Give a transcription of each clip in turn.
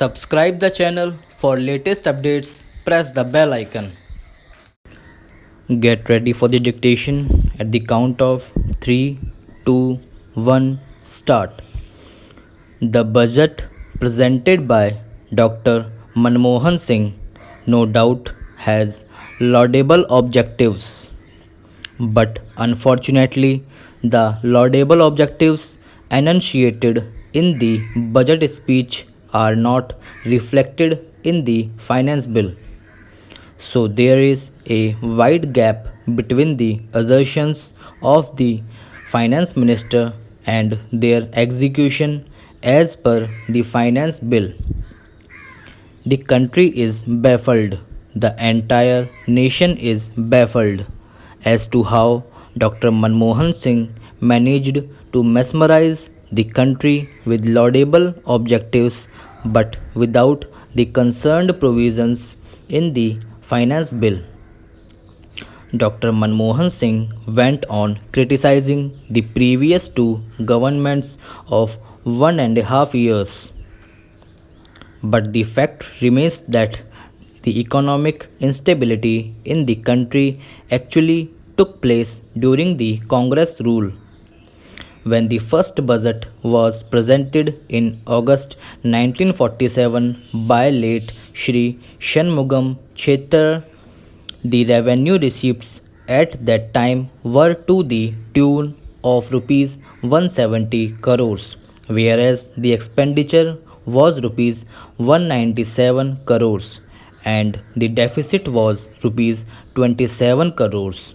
Subscribe the channel for latest updates. Press the bell icon. Get ready for the dictation at the count of 3, 2, 1, start. The budget presented by Dr. Manmohan Singh no doubt has laudable objectives. But unfortunately, the laudable objectives enunciated in the budget speech are not reflected in the finance bill. So there is a wide gap between the assertions of the finance minister and their execution as per the finance bill. The country is baffled. The entire nation is baffled as to how Dr. Manmohan Singh managed to mesmerize the country with laudable objectives but without the concerned provisions in the finance bill. Dr. Manmohan Singh went on criticizing the previous two governments of 1.5 years. But the fact remains that the economic instability in the country actually took place during the Congress rule. When the first budget was presented in August 1947 by late Shri Shanmugam Chetar, the revenue receipts at that time were to the tune of rupees 170 crores, whereas the expenditure was rupees 197 crores and the deficit was rupees 27 crores.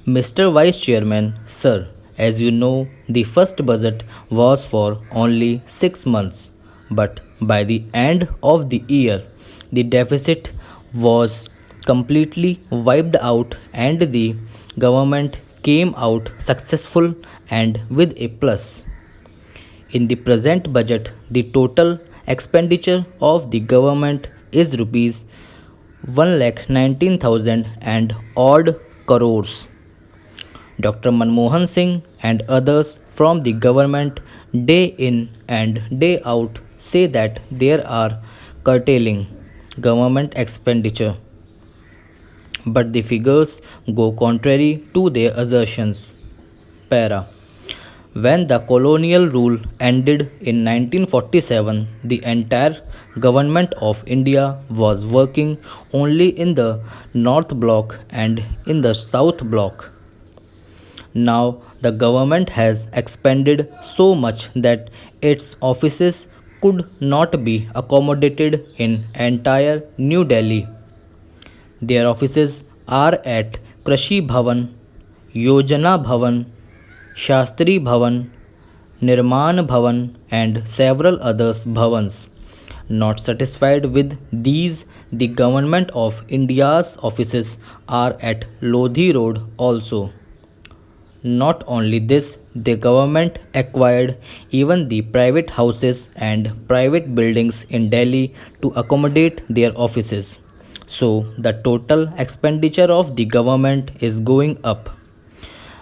Mr. Vice Chairman, sir, as you know, the first budget was for only 6 months, but by the end of the year, the deficit was completely wiped out and the government came out successful and with a plus. In the present budget, the total expenditure of the government is rupees 1,19,000 and odd crores. Dr. Manmohan Singh and others from the government day in and day out say that there are curtailing government expenditure. But the figures go contrary to their assertions. Para. When the colonial rule ended in 1947, the entire government of India was working only in the North Bloc and in the South Bloc. Now the government has expanded so much that its offices could not be accommodated in entire New Delhi. Their offices are at Krishi Bhavan, Yojana Bhavan, Shastri Bhavan, Nirman Bhavan, and several others bhavans. Not satisfied with these, the Government of India's offices are at Lodhi Road also. Not only this, the government acquired even the private houses and private buildings in Delhi to accommodate their offices. So, the total expenditure of the government is going up.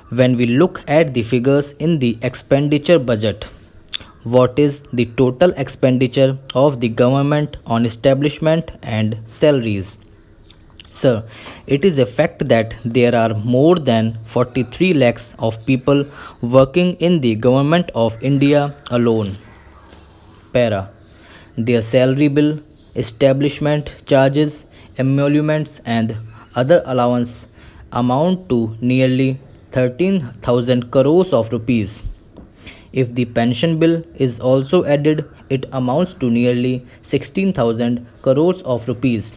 When we look at the figures in the expenditure budget, what is the total expenditure of the government on establishment and salaries? Sir, it is a fact that there are more than 43 lakhs of people working in the government of India alone. Para. Their salary bill, establishment charges, emoluments and other allowance amount to nearly 13,000 crores of rupees. If the pension bill is also added, it amounts to nearly 16,000 crores of rupees.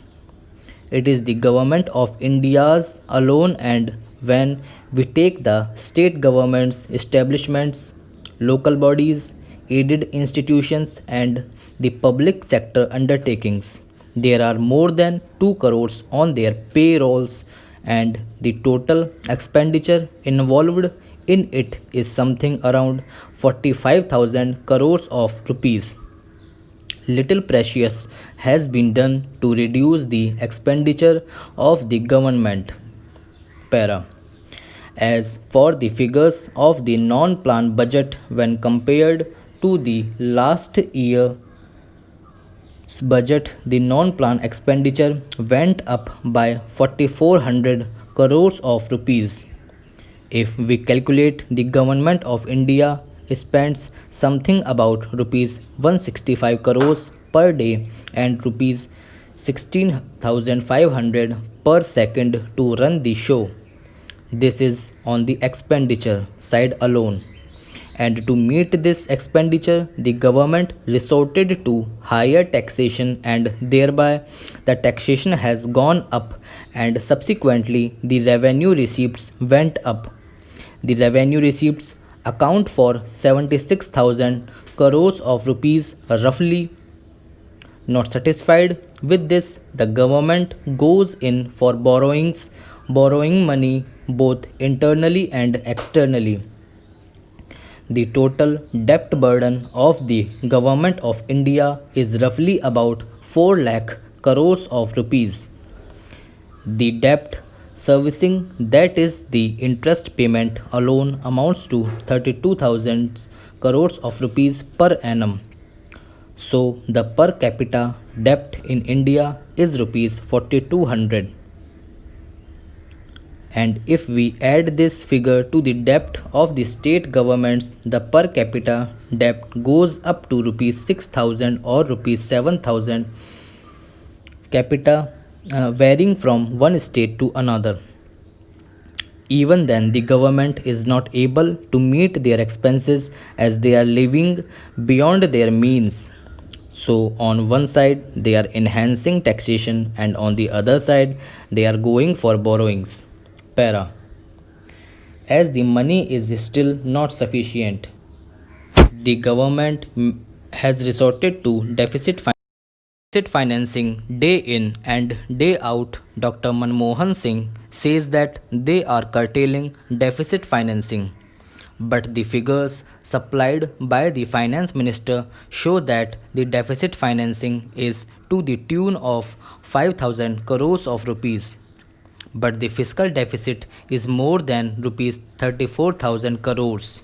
It is the government of India's alone, and when we take the state governments, establishments, local bodies, aided institutions and the public sector undertakings, there are more than 2 crores on their payrolls and the total expenditure involved in it is something around 45,000 crores of rupees. Little precious has been done to reduce the expenditure of the government. Para. As for the figures of the non-plan budget when compared to the last year, budget, the non-plan expenditure went up by 4400 crores of rupees. If we calculate, the government of India spends something about rupees 165 crores per day and rupees 16,500 per second to run the show. This is on the expenditure side alone. And to meet this expenditure, the government resorted to higher taxation, and thereby the taxation has gone up, and subsequently the revenue receipts went up. The revenue receipts account for 76,000 crores of rupees roughly. Not satisfied with this, the government goes in for borrowing money both internally and externally. The total debt burden of the government of India is roughly about 4 lakh crores of rupees. The debt servicing, that is the interest payment alone, amounts to 32,000 crores of rupees per annum. So the per capita debt in India is rupees 4200. And if we add this figure to the debt of the state governments, the per capita debt goes up to rupees 6000 or rupees 7000 capita, varying from one state to another. Even then, the government is not able to meet their expenses as they are living beyond their means. So, on one side, they are enhancing taxation, and on the other side, they are going for borrowings. Para. As the money is still not sufficient, the government has resorted to deficit financing day in and day out. Dr. Manmohan Singh says that they are curtailing deficit financing. But the figures supplied by the finance minister show that the deficit financing is to the tune of 5,000 crores of rupees. But the fiscal deficit is more than rupees 34,000 crores.